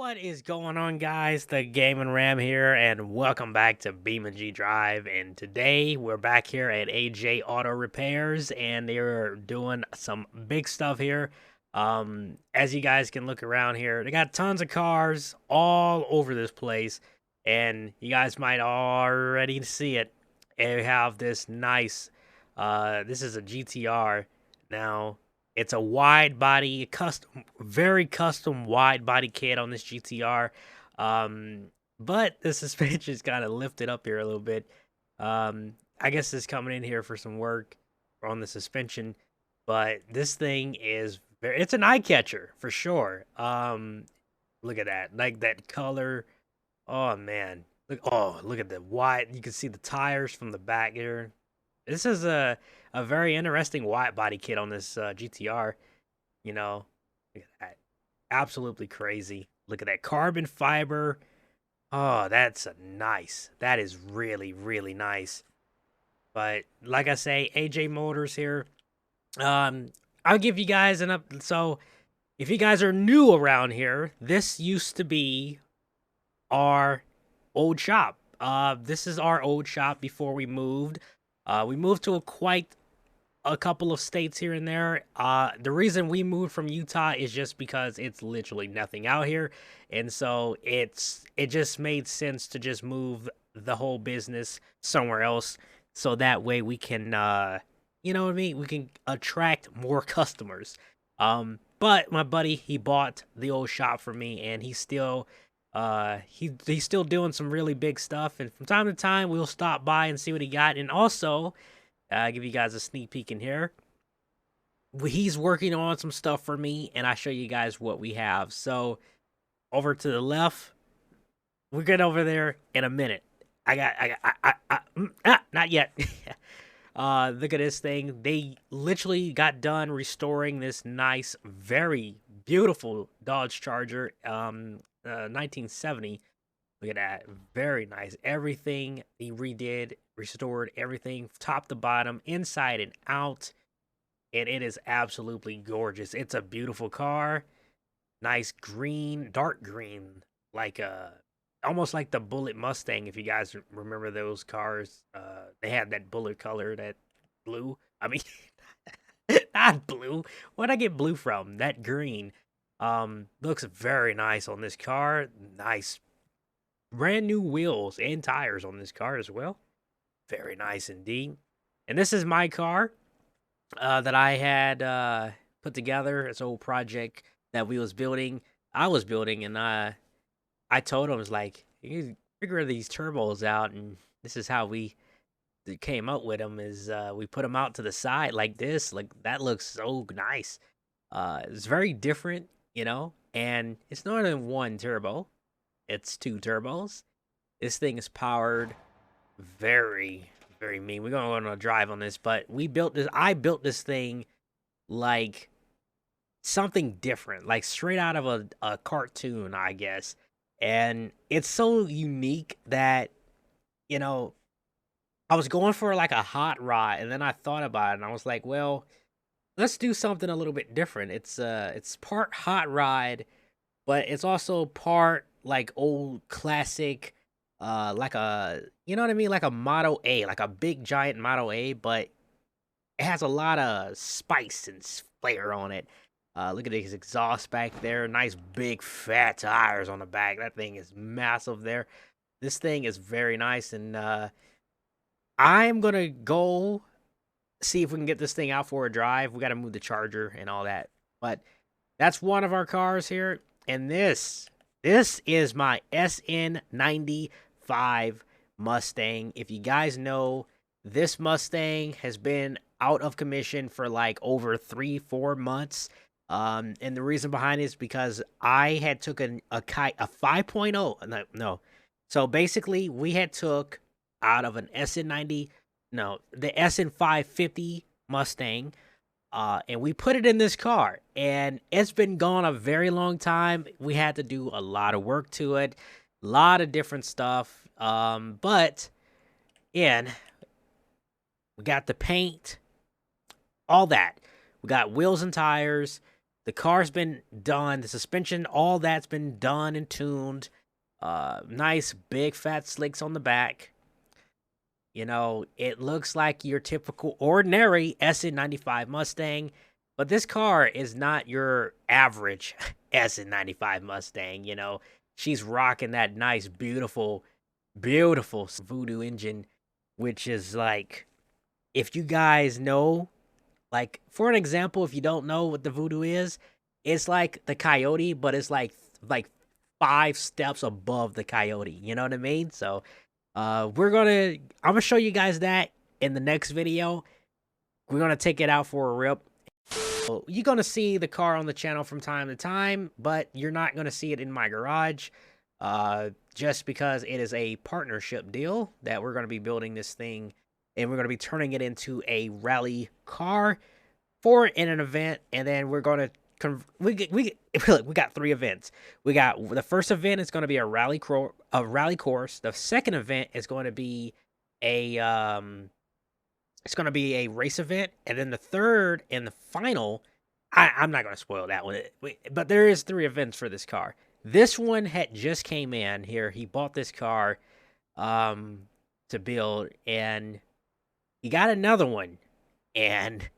What is going on, guys? The Game and Ram here, and welcome back to beamng.drive. And today we're back here at AJ Auto Repairs, and they're doing some big stuff here. As you guys can look around here, they got tons of cars all over this place, and you guys might already see it. They have this nice, this is a GTR now. It's a wide body, custom, very custom wide body kit on this GTR. But the suspension's kind of lifted up here a little bit. I guess it's coming in here for some work on the suspension. But this thing is it's an eye catcher for sure. Look at that, like that color. Oh man, look at the wide. You can see the tires from the back here. This is a very interesting wide body kit on this GTR. You know, look at that. Absolutely crazy. Look at that carbon fiber. Oh, that's nice. That is really, really nice. But like I say, AJ Motors here. I'll give you guys an up. So if you guys are new around here, this used to be our old shop. This is our old shop before we moved. We moved to quite a couple of states here and there. The reason we moved from Utah is just because it's literally nothing out here, and so it just made sense to just move the whole business somewhere else, so that way we can, you know what I mean? We can attract more customers. But my buddy, he bought the old shop for me, and he's still he's still doing some really big stuff, and from time to time we'll stop by and see what he got. And also give you guys a sneak peek in here, he's working on some stuff for me, and I show you guys what we have. So over to the left, we'll get over there in a minute. Not yet. Look at this thing. They literally got done restoring this nice, very beautiful Dodge Charger 1970. Look at that. Very nice. Everything he redid, restored everything top to bottom, inside and out. And it is absolutely gorgeous. It's a beautiful car. Nice green, dark green, like almost like the Bullet Mustang, if you guys remember those cars. They had that bullet color, that blue. I mean, not blue. Where'd I get blue from? That green. Looks very nice on this car. Nice brand new wheels and tires on this car as well. Very nice indeed. And this is my car that I had put together. It's an old project that we was building. I was building, and I told him, I was like, you figure these turbos out, and this is how we came up with them. Is we put them out to the side like this. Like, that looks so nice. It's very different, you know, and it's not in one turbo. It's two turbos. This thing is powered very, very mean. We're going to go on a drive on this, but we built this. I built this thing like something different, like straight out of a cartoon, I guess. And it's so unique that, you know, I was going for like a hot rod, and then I thought about it, and I was like, well, let's do something a little bit different. It's part hot rod, but it's also part like old classic, like a, you know what I mean, like a Model A, like a big giant Model A, but it has a lot of spice and flair on it. Look at his exhaust back there. Nice big fat tires on the back. That thing is massive there. This thing is very nice, and I'm gonna go see if we can get this thing out for a drive. We got to move the charger and all that. But that's one of our cars here. And this is my SN95 Mustang. If you guys know, this Mustang has been out of commission for like over 3-4 months. And the reason behind it is because I had took a 5.0. No. So basically, we had took out of an SN90, no, the SN550 Mustang, and we put it in this car, and it's been gone a very long time. We had to do a lot of work to it, a lot of different stuff, but we got the paint, all that. We got wheels and tires. The car's been done. The suspension, all that's been done and tuned. Nice big fat slicks on the back. You know, it looks like your typical ordinary SN95 Mustang, but this car is not your average SN95 Mustang. You know, she's rocking that nice, beautiful, beautiful Voodoo engine, which is like, if you guys know, like, for an example, if you don't know what the Voodoo is, it's like the Coyote, but it's like 5 steps above the Coyote. You know what I mean? So, I'm gonna show you guys that in the next video. We're gonna take it out for a rip. So you're gonna see the car on the channel from time to time, but you're not gonna see it in my garage, just because it is a partnership deal that we're gonna be building this thing, and we're gonna be turning it into a rally car in an event, and then we're gonna we got 3 events. We got the first event is going to be a rally course. The second event is going to be a race event, and then the third and the final, I'm not going to spoil that one, but there is 3 events for this car. This one had just came in here. He bought this car to build, and he got another one, and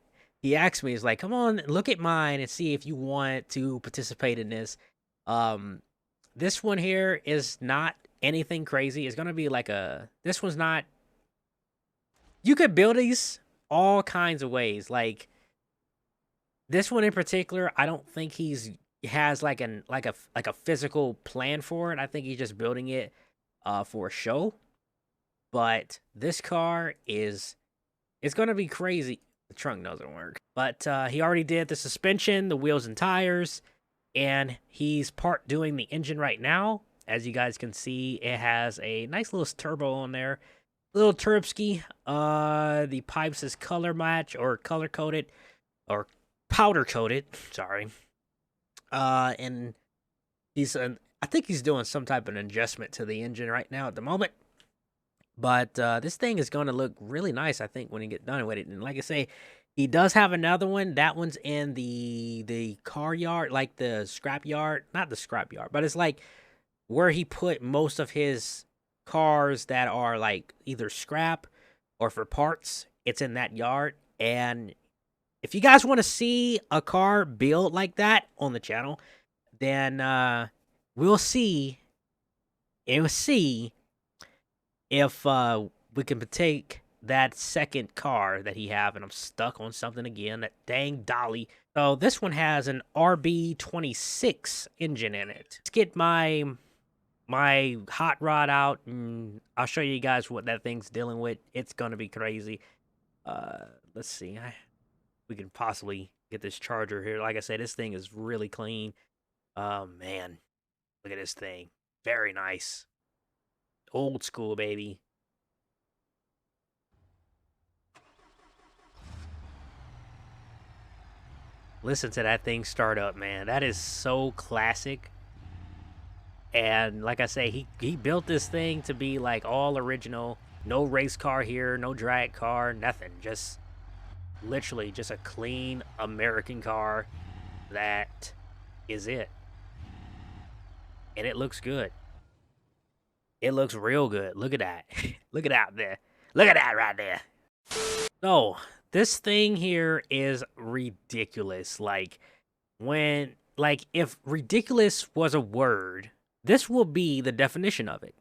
he asked me, he's like, come on, look at mine and see if you want to participate in this. This one here is not anything crazy. It's going to be like this one's not, you could build these all kinds of ways. Like, this one in particular, I don't think has like a physical plan for it. I think he's just building it for a show. But this car it's going to be crazy. The trunk doesn't work. But he already did the suspension, the wheels and tires, and he's doing the engine right now. As you guys can see, it has a nice little turbo on there. Little Turbsky. The pipes is color match or color coded or powder coated. Sorry. And I think he's doing some type of adjustment to the engine right now at the moment. But this thing is going to look really nice, I think, when he gets done with it. And like I say, he does have another one. That one's in the car yard, like the scrap yard. Not the scrap yard, but it's like where he put most of his cars that are like either scrap or for parts. It's in that yard. And if you guys want to see a car built like that on the channel, then we'll see. And we'll see if we can take that second car that he have, and I'm stuck on something again, that dang dolly. So this one has an RB26 engine in it. Let's get my hot rod out, and I'll show you guys what that thing's dealing with. It's gonna be crazy. Let's see. We can possibly get this charger here. Like I said, this thing is really clean. Oh man, look at this thing. Very nice. Old school, baby. Listen to that thing start up, man. That is so classic. And like I say, he built this thing to be like all original. No race car here, no drag car, nothing. Just literally just a clean American car. That is it. And it looks good. It looks real good. Look at that. Look at that there. Look at that right there. So, this thing here is ridiculous. Like, if ridiculous was a word, this will be the definition of it.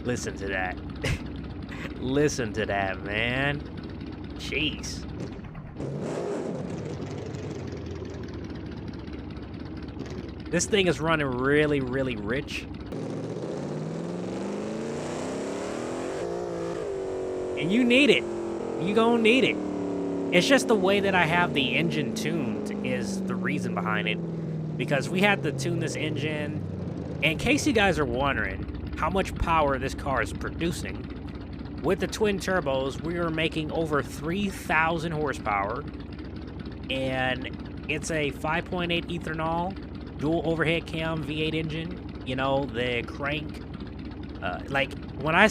Listen to that. Listen to that, man. Jeez. This thing is running really, really rich. And you need it. You gonna need it. It's just the way that I have the engine tuned is the reason behind it. Because we had to tune this engine. And in case you guys are wondering how much power this car is producing, with the twin turbos, we are making over 3,000 horsepower. And it's a 5.8 ethanol. Dual overhead cam V8 engine, you know, the crank, like when I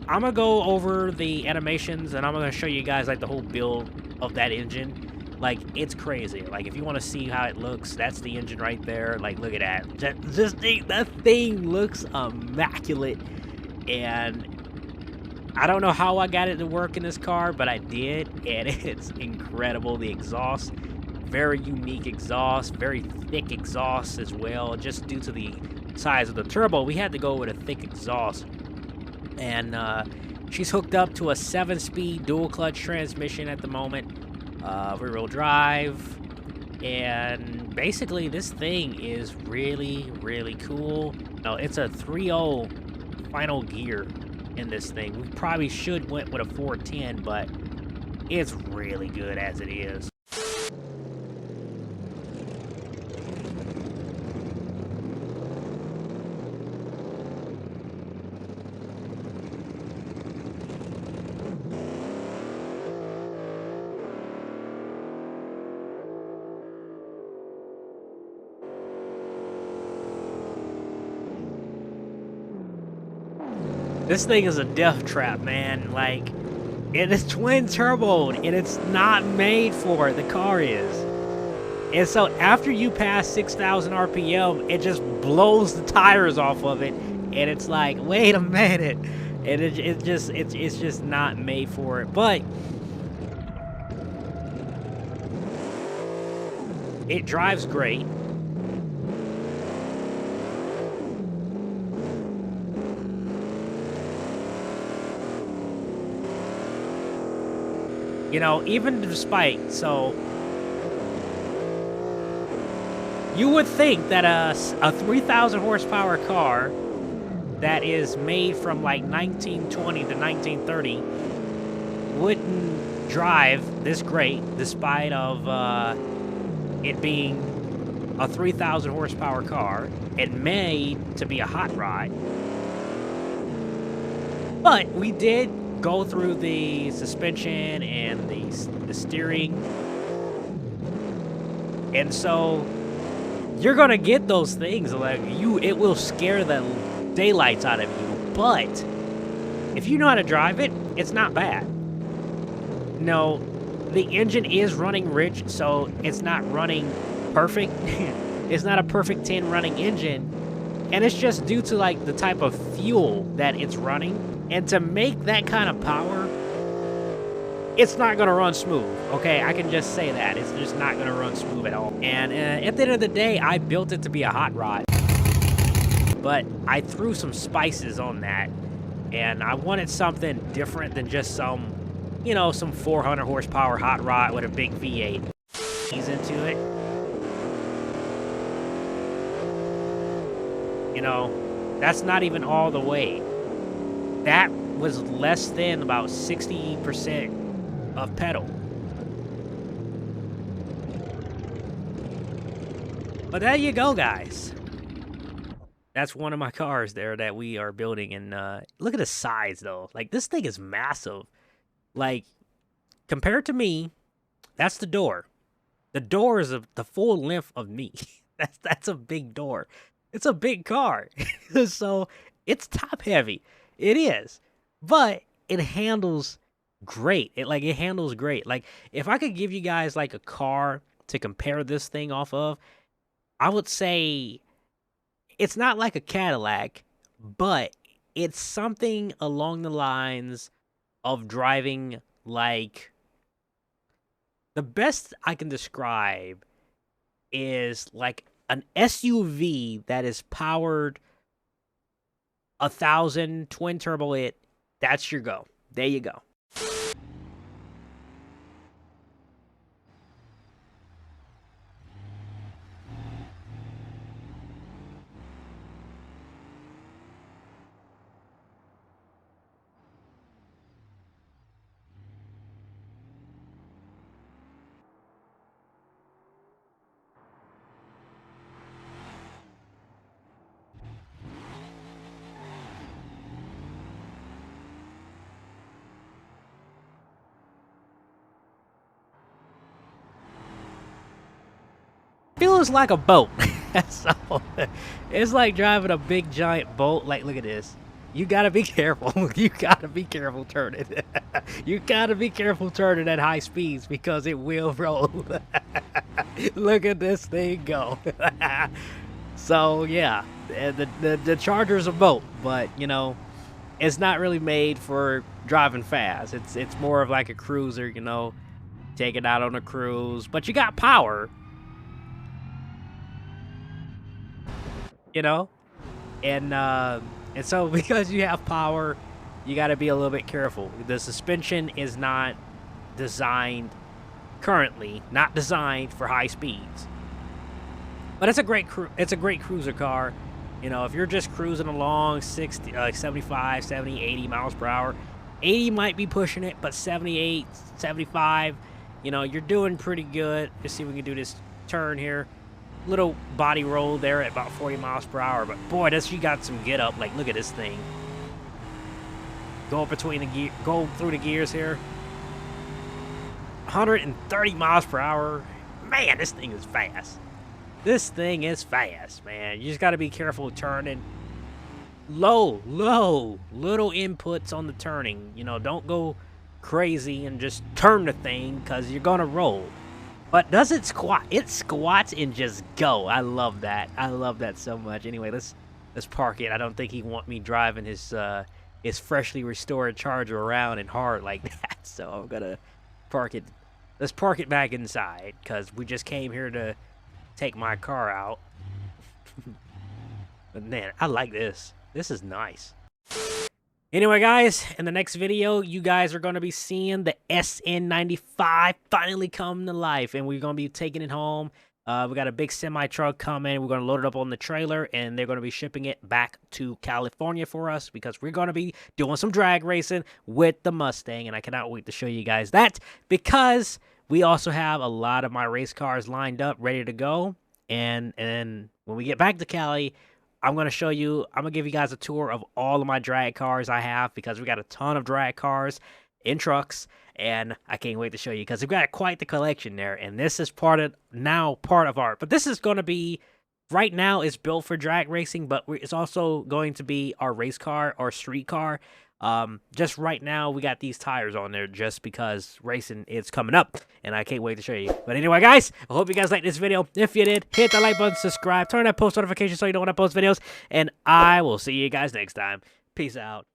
I'm gonna go over the animations and I'm gonna show you guys like the whole build of that engine. Like, it's crazy. Like, if you want to see how it looks, that's the engine right there. Like, look at that. That thing looks immaculate. And I don't know how I got it to work in this car, but I did, and it's incredible. The exhaust, very unique exhaust, very thick exhaust as well. Just due to the size of the turbo, we had to go with a thick exhaust. And she's hooked up to a 7-speed dual clutch transmission at the moment. Rear-wheel drive, and basically this thing is really, really cool. No, it's a 3.0 final gear in this thing. We probably should went with a 410, but it's really good as it is. This thing is a death trap, man. Like, it is twin turboed, and it's not made for it. The car is. And so after you pass 6,000 RPM, it just blows the tires off of it, and it's like, wait a minute. And it's just not made for it. But it drives great. You know, even despite, so you would think that a 3,000 horsepower car that is made from like 1920 to 1930 wouldn't drive this great, despite of it being a 3,000 horsepower car and made to be a hot rod. But we did go through the suspension and the steering, and so you're gonna get those things like it will scare the daylights out of you, but if you know how to drive it, it's not bad. No, the engine is running rich, so it's not running perfect. It's not a perfect 10 running engine, and it's just due to like the type of fuel that it's running. And to make that kind of power, it's not going to run smooth, okay? I can just say that. It's just not going to run smooth at all. And at the end of the day, I built it to be a hot rod. But I threw some spices on that. And I wanted something different than just some, you know, some 400 horsepower hot rod with a big V8. Ease into it. You know, that's not even all the way. That was less than about 60% of pedal. But there you go, guys. That's one of my cars there that we are building. And look at the size, though. Like, this thing is massive. Like, compared to me, that's the door. The door is the full length of me. That's a big door. It's a big car. So, it's top heavy. It is, but it handles great. It handles great. Like, if I could give you guys like a car to compare this thing off of, I would say it's not like a Cadillac, but it's something along the lines of driving like, the best I can describe is like an SUV that is powered 1,000 twin turbo it. That's your go. There you go. Feels like a boat. So it's like driving a big giant boat. Like, look at this. You gotta be careful. You gotta be careful turning. You gotta be careful turning at high speeds because it will roll. Look at this thing go. So yeah, the Charger's a boat, but you know, it's not really made for driving fast. It's more of like a cruiser, you know, take it out on a cruise. But you got power, you know, and so because you have power, you got to be a little bit careful. The suspension is not designed currently, not designed for high speeds. But it's a great cruiser car. You know, if you're just cruising along 60, 75, 70, 80 miles per hour, 80 might be pushing it, but 78, 75, you know, you're doing pretty good. Let's see if we can do this turn here. Little body roll there at about 40 miles per hour, but boy, does she got some get up. Like, look at this thing. Go through the gears here. 130 miles per hour. Man, this thing is fast. This thing is fast, man. You just got to be careful turning. Low, little inputs on the turning. You know, don't go crazy and just turn the thing because you're going to roll. But does it squat? It squats and just go. I love that. I love that so much. Anyway, let's park it. I don't think he want me driving his freshly restored Charger around and hard like that. So I'm gonna park it. Let's park it back inside because we just came here to take my car out. But man, I like this. This is nice. Anyway, guys, in the next video, you guys are going to be seeing the SN95 finally come to life, and we're going to be taking it home. We got a big semi-truck coming. We're going to load it up on the trailer, and they're going to be shipping it back to California for us because we're going to be doing some drag racing with the Mustang, and I cannot wait to show you guys that because we also have a lot of my race cars lined up, ready to go, and when we get back to Cali, I'm going to give you guys a tour of all of my drag cars I have because we got a ton of drag cars in trucks, and I can't wait to show you because we've got quite the collection there, and this is part of our, but this is going to be, right now it's built for drag racing, but it's also going to be our race car or street car. Just right now we got these tires on there just because racing is coming up, and I can't wait to show you. But anyway, guys, I hope you guys liked this video. If you did, hit the like button, subscribe, turn on that post notification so you know when I post videos, and I will see you guys next time. Peace out.